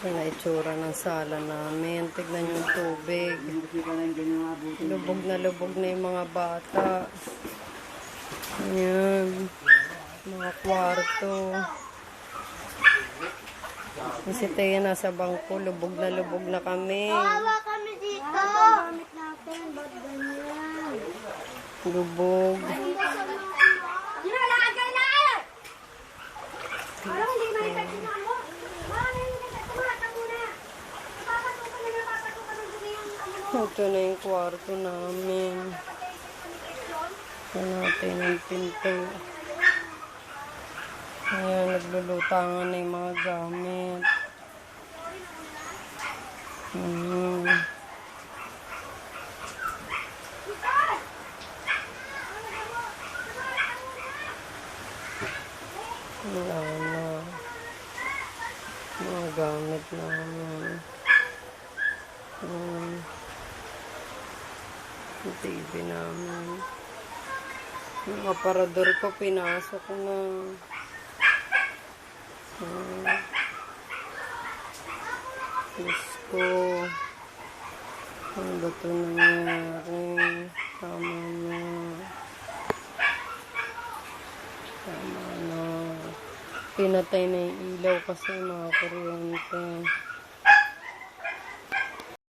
Yan ang itsura ng sala namin. Tignan yung tubig. Lubog na yung mga bata. Ayan. Mga kwarto. Si Thea nasa bangko. Lubog na kami. Kawawa kami dito. Gamit natin. Ba't ganyan? Lubog. Parang hindi mahitag mo. Ito na yung kwarto namin. Ito natin ang pinto. Ayan, naglulutangan na yung mga gamit. Wala na. Mga gamit namin. Yung TV namin. Yung aparador ko, pinasok na. Diyos ko. Ano ba ito nangyari? Tama na. Tama na. Pinatay na yung ilaw kasi mga kuryente.